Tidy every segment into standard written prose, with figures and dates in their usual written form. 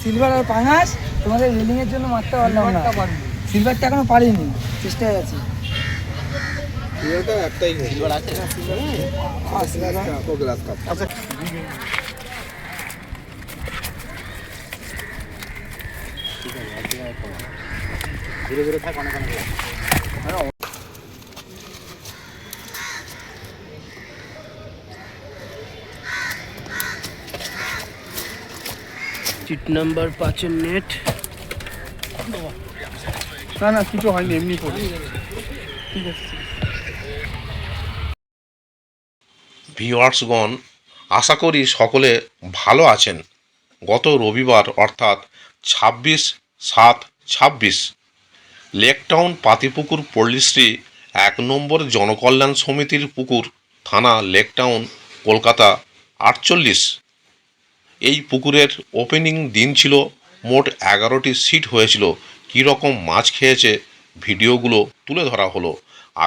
Silver আর পাঙাশ তোমাদের রেলিংয়ের জন্য মারতে পারলাম না। সিলভারটা এখনো পারিনি, চেষ্টায় আছি। একটাই সিলভার আছে। আচ্ছা, ঘুরে ঘুরে থাক অনেক অনেক। চিট নাম্বার 5-এর নেট। না না কিছু হয়নি, এমনি পড়ি। ঠিক আছে। ভিউয়ার্সগণ, আশা করি সকলে ভালো আছেন। গত রবিবার অর্থাৎ 26/7/26 লেকটাউন পাতিপুকুর পল্লীশ্রী 1 নম্বর জনকল্যাণ সমিতির পুকুর, থানা লেকটাউন, কলকাতা 48। এই পুকুরের ওপেনিং দিন ছিল। মোট 11টি সিট হয়েছিল। কীরকম মাছ খেয়েছে ভিডিওগুলো তুলে ধরা হলো।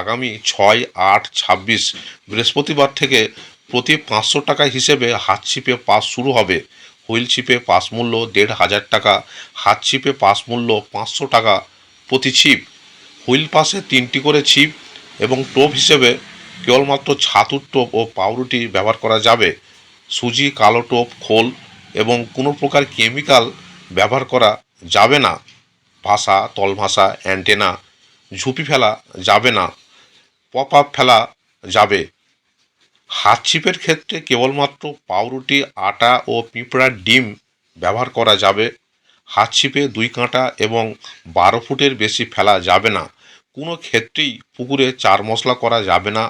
আগামী 6/8/26 বৃহস্পতিবার থেকে প্রতি 500 টাকা হিসেবে হাত ছিপে পাস শুরু হবে। হুইল ছিপে পাস মূল্য 1500 টাকা, হাত ছিপে পাস মূল্য 500 টাকা প্রতি ছিপ। হুইল পাসে 3টি করে ছিপ এবং টোপ হিসেবে কেবলমাত্র ছাতুর টোপ ও পাউরুটি ব্যবহার করা যাবে। সুজি, কালো টোপ, খোল এবং কোনো প্রকার কেমিক্যাল ব্যবহার করা যাবে না। ভাষা, তলভাষা, অ্যান্টেনা, ঝুপি ফেলা যাবে না। পপ আপ ফেলা যাবে। হাত ছিপের ক্ষেত্রে কেবলমাত্র পাউরুটি, আটা ও পিঁপড়ার ডিম ব্যবহার করা যাবে। হাত ছিপে 2 কাঁটা এবং 12 ফুটের বেশি ফেলা যাবে না। কোনো ক্ষেত্রেই পুকুরে 4 মশলা করা যাবে না।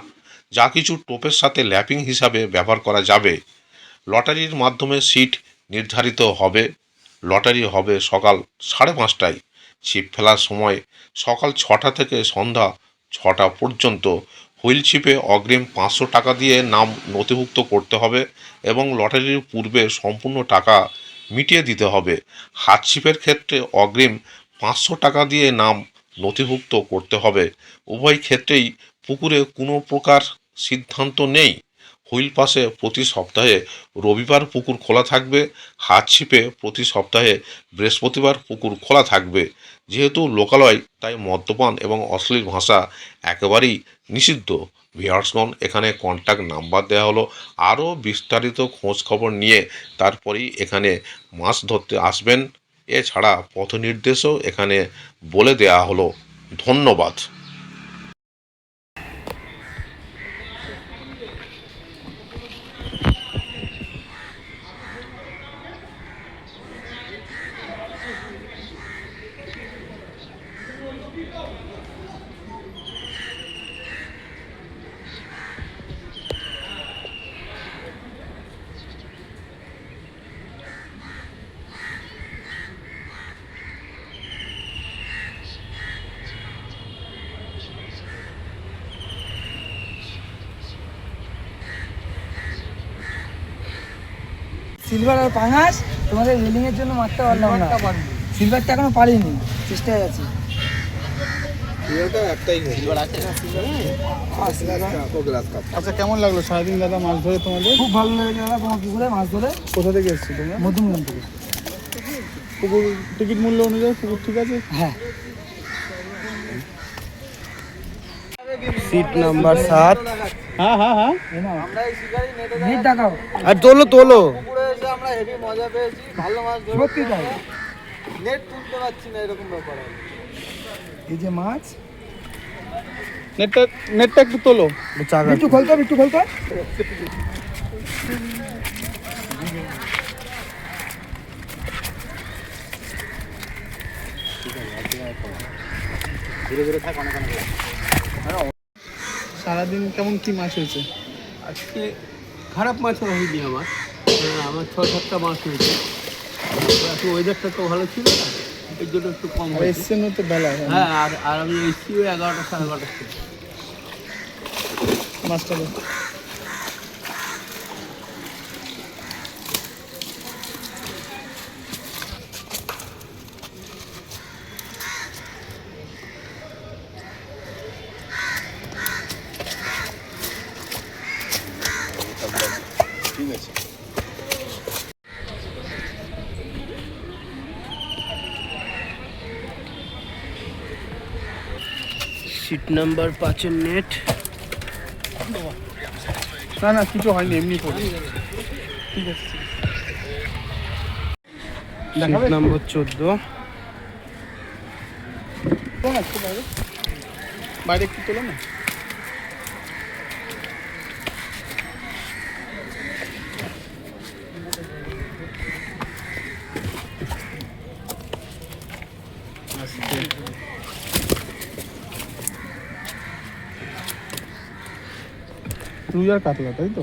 যা কিছু টোপের সাথে ল্যাপিং হিসাবে ব্যবহার করা যাবে। লটারির মাধ্যমে সিট নির্ধারিত হবে। লটারি হবে সকাল 5:30টায়। ছিপ ফেলার সময় সকাল 6টা থেকে সন্ধ্যা 6টা পর্যন্ত। হুইল ছিপে অগ্রিম 500 টাকা দিয়ে নাম নথিভুক্ত করতে হবে এবং লটারির পূর্বে সম্পূর্ণ টাকা মিটিয়ে দিতে হবে। হাত ছিপের ক্ষেত্রে অগ্রিম 500 টাকা দিয়ে নাম নথিভুক্ত করতে হবে। উভয় ক্ষেত্রেই পুকুরে কোনো প্রকার সিদ্ধান্ত নেই। হুইল পাসে প্রতি সপ্তাহে রবিবার পুকুর খোলা থাকবে। হাত ছিপে প্রতি সপ্তাহে বৃহস্পতিবার পুকুর খোলা থাকবে। যেহেতু লোকালয়, তাই মদ্যপান এবং অশ্লীল ভাষা একেবারেই নিষিদ্ধ। ভিউয়ার্সগণ, এখানে কন্ট্যাক্ট নাম্বার দেওয়া হলো। আরও বিস্তারিত খোঁজ খবর নিয়ে তারপরেই এখানে মাছ ধরতে আসবেন। এছাড়া পথ নির্দেশও এখানে বলে দেওয়া হলো। ধন্যবাদ। সিলভার আর পাঙাশ তোমাদের রেলিংয়ের জন্য মারতে পারলাম না। সিলভারটা এখনো পারিনি, চেষ্টায় আছি। একটাই সিলভার আছে। আচ্ছা, কেমন লাগলো সারাদিন দাদা মাছ ধরে তোমাদের? খুব ভালো লেগেছে দাদা তোমার পুকুরে মাছ ধরে। কোথা থেকে এসছো তোমরা? মধ্যমগ্রাম থেকে। পুকুর টিকিট মূল্য অনুযায়ী পুকুর ঠিক আছে? হ্যাঁ। Seat number 7। হ্যাঁ হ্যাঁ হ্যাঁ। নেট দেখাও। আর তোলো তোলো। আমরা হেভি মজা পেয়েছি, ভালো মাছ সত্যি তাই। নেট তুলতে পারছি না, এরকম ব্যাপার। এই যে মাছ, নেটটা একটু তোলো। একটু খোলতো, একটু খোলতো। ঘুরে ঘুরে থাক অনেক অনেক। সারাদিন কেমন কি মাছ হয়েছে? আজকে খারাপ মাছ হয়নি আমার। আমার 6-7টা মাছ হয়েছে। এখন ওয়েদারটা তো ভালো ছিল না, এর জন্য একটু কম আর হয়েছে। এসছেন তো বেলা। হ্যাঁ, আর আমি এসছি 11টা 11:30 থেকে। মাছটা ঠিক আছে। সিট নাম্বার 5 এর নেট। না না কিছু হয়নি, এমনি পড়ে। ঠিক আছে সিট নাম্বার 14। বাইরে একটু তোলো না। রুই আর কাতলা, তাই তো?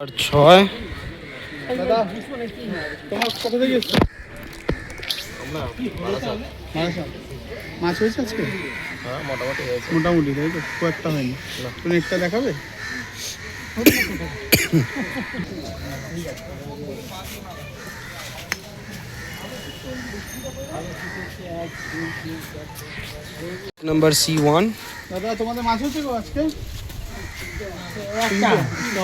আর 6। দাদা তোমার কোথা থেকে এসছো? বারাসাত। মাছ হয়েছে আজকে? মোটামুটি তাই তো, খুব একটা হয়নি। তো নেটটা দেখাবে? Number C1। দাদা তোমাদের মাছ হয়েছে গো আজকে?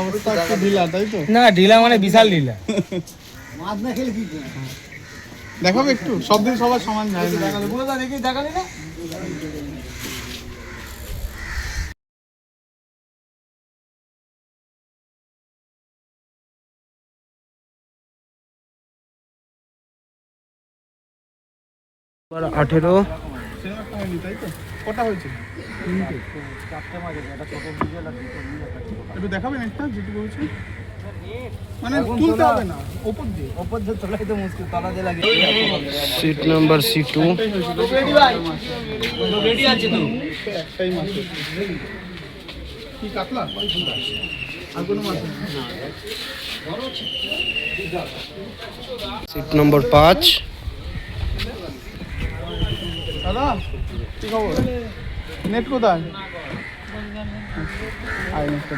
অবস্থা একটু ঢিলা, তাই তো? না ঢিলা মানে বিশাল ঢিলা। দেখাবে একটু? সব দিন সবার সমান যায় না। দেখালি না? নাম্বার 18। সেরকম একটা হয়নি, তাই তো? কটা হয়েছে? একটু দেখাবেন একটা যেটুকু হয়েছে? মানে তুলতে হবে না, ওপর দিয়ে। ওপর দিয়ে তোলাই তো মুশকিল, তলা দিয়ে লাগে। Seat number C2। রেডি আছে তো? একটাই মাছ হয়েছে। কি কাতলা? আর কোনো মাছ নেই? Seat number 5। দাদা কি খবর? নেট কোথায়? আয় নেটটা